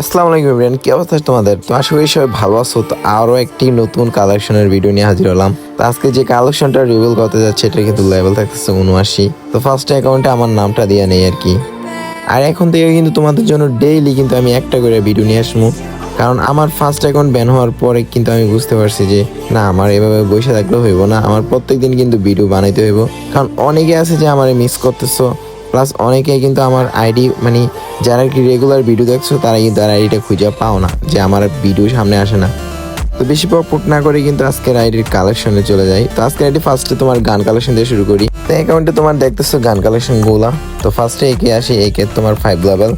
আসসালামু আলাইকুম এভরিওয়ান, কি অবস্থা তোমাদের? তো আশা করি সবাই ভালো আছো। তো আরও একটি নতুন কালেকশনের ভিডিও নিয়ে হাজির হলাম। তো আজকে যে কালেকশনটা রিভিল করতে যাচ্ছে এটা কিন্তু লেভেল থাকতেছে 79। তো ফার্স্ট অ্যাকাউন্টে আমার নামটা দিয়ে নেই আর কি। আর এখন থেকে কিন্তু তোমাদের জন্য ডেইলি কিন্তু আমি একটা করে ভিডিও নিয়ে আসবো, কারণ আমার ফার্স্ট অ্যাকাউন্ট ব্যান হওয়ার পরে কিন্তু আমি বুঝতে পারছি যে না, আমার এভাবে বসে থাকলেও হইব না, আমার প্রত্যেক দিন কিন্তু ভিডিও বানাইতে হইব। কারণ অনেকে আছে যে আমার মিস করতেছো, প্লাস অনেকে কিন্তু আমার আইডি মানে যারা কি রেগুলার ভিডিও দেখছো তারা কিন্তু আর আইডিটা খুঁজে পাও না, যে আমার ভিডিও সামনে আসে না। তো বেশি পট না করে কিন্তু আজকের আইডির কালেকশনে চলে যাই। তো আজকের আইডি ফার্স্টে তোমার গান কালেকশন দিয়ে শুরু করি। তো অ্যাকাউন্টে তোমার দেখতেছো গান কালেকশন গুলা। তো ফার্স্টে একে আসে, একে তোমার 5 লেভেল,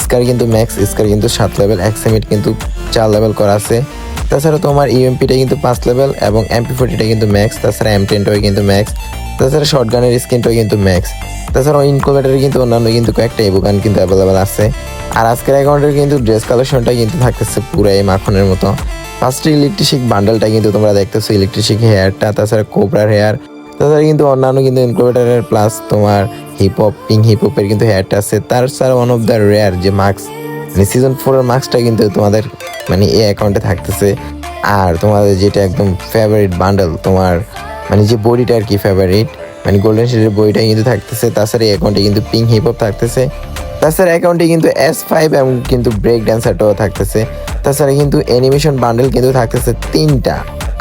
স্কার কিন্তু ম্যাক্স, স্কার কিন্তু 7 লেভেল, এক্সএমিট কিন্তু 4 লেভেল করা আছে। তাছাড়া তোমার ইউএমপিটা কিন্তু 5 লেভেল এবং এমপি40টা কিন্তু ম্যাক্স, তাছাড়া M10টাও কিন্তু ম্যাক্স, তাছাড়া শর্ট গানের স্কিনটাও কিন্তু ম্যাক্স। তাছাড়া ইনকুবেটারে কিন্তু অন্যান্য কিন্তু কয়েকটা ইভোগান কিন্তু অ্যাভেলেবেল আছে। আর আজকের অ্যাকাউন্টের কিন্তু ড্রেস কালেকশনটা কিন্তু থাকতেছে পুরাই মাখনের মতো। ফার্স্ট ইলেকট্রিক বান্ডেলটা কিন্তু তোমরা দেখতেছো, ইলেকট্রিক হেয়ারটা, তাছাড়া কোবরার হেয়ার, তাছাড়া কিন্তু অন্যান্য কিন্তু ইনকুবেটারের প্লাস তোমার পিঙ্ক হিপহপের কিন্তু হেয়ারটা আছে। তাছাড়া ওয়ান অফ দ্য রেয়ার যে মাস্ক মানে সিজন 4 এর মাস্কটা কিন্তু তোমাদের মানে এই অ্যাকাউন্টে থাকতেছে। আর তোমাদের যেটা একদম ফেভারিট বান্ডেল, তোমার মানে যে বডিটা আর কি ফেভারিট, মানে গোল্ডেন শেডের বইটা কিন্তু থাকতেছে। তাছাড়া এই অ্যাকাউন্টে কিন্তু পিঙ্ক হিপহপ থাকতেছে। তাছাড়া অ্যাকাউন্টে কিন্তু S5 এবং কিন্তু ব্রেক ড্যান্সারটাও থাকতেছে। তাছাড়া কিন্তু অ্যানিমেশন বান্ডেল কিন্তু থাকতেছে 3টা।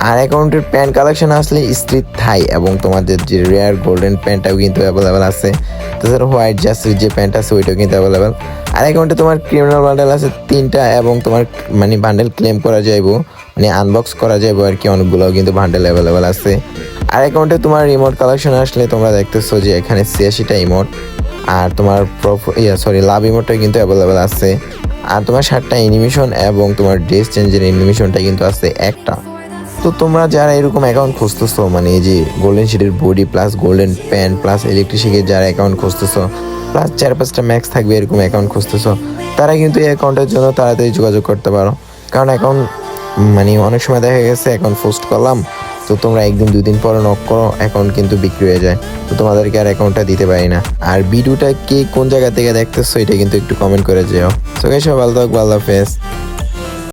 আর অ্যাকাউন্টের প্যান্ট কালেকশন আসলে স্ট্রিট থাই এবং তোমাদের যে রেয়ার গোল্ডেন প্যান্টটাও কিন্তু অ্যাভেলেবেল আছে। তাছাড়া হোয়াইট জাস্টির যে প্যান্ট আছে ওইটাও কিন্তু অ্যাভেলেবেল। আর অ্যাকাউন্টে তোমার ক্রিমিনাল বান্ডেল আছে 3টা এবং তোমার মানে বান্ডেল ক্লেম করা যাইবো, মানে আনবক্স করা যাইবো আর কি, অনেকগুলো কিন্তু বান্ডেল অ্যাভেলেবেল আছে। আর অ্যাকাউন্টে তোমার রিমোট কালেকশন আসলে তোমরা দেখতেছো যে এখানে 86টা ইমোট, আর তোমার লাভ ইমোটটা কিন্তু অ্যাভেলেবেল আছে। আর তোমার 7টা অ্যানিমেশন এবং তোমার ড্রেস চেঞ্জের অ্যানিমেশনটা কিন্তু আছে একটা। তো তোমরা যারা এরকম অ্যাকাউন্ট খুঁজতেছো, মানে এই যে গোল্ডেন শিটের body plus golden pant plus ইলেকট্রিশিকের যারা অ্যাকাউন্ট খুঁজতেছো, প্লাস 4-5টা ম্যাক্স থাকবে এরকম অ্যাকাউন্ট খুঁজতেছো, তারা কিন্তু এই অ্যাকাউন্টের জন্য তাড়াতাড়ি যোগাযোগ করতে পারো। কারণ অ্যাকাউন্ট মানে অনেক সময় দেখা গেছে অ্যাকাউন্ট পোস্ট করলাম, তো তোমরা 1-2 দিন পরে নক করো, অ্যাকাউন্ট কিন্তু বিক্রি হয়ে যায়, তো তোমাদেরকে আর অ্যাকাউন্টটা দিতে পারি না। আর ভিডিওটা কে কোন জায়গা থেকে দেখতেছো এটা কিন্তু একটু কমেন্ট করে যেও। সো গাইস, ভালো থাকো, আল্লাহ হাফেজ।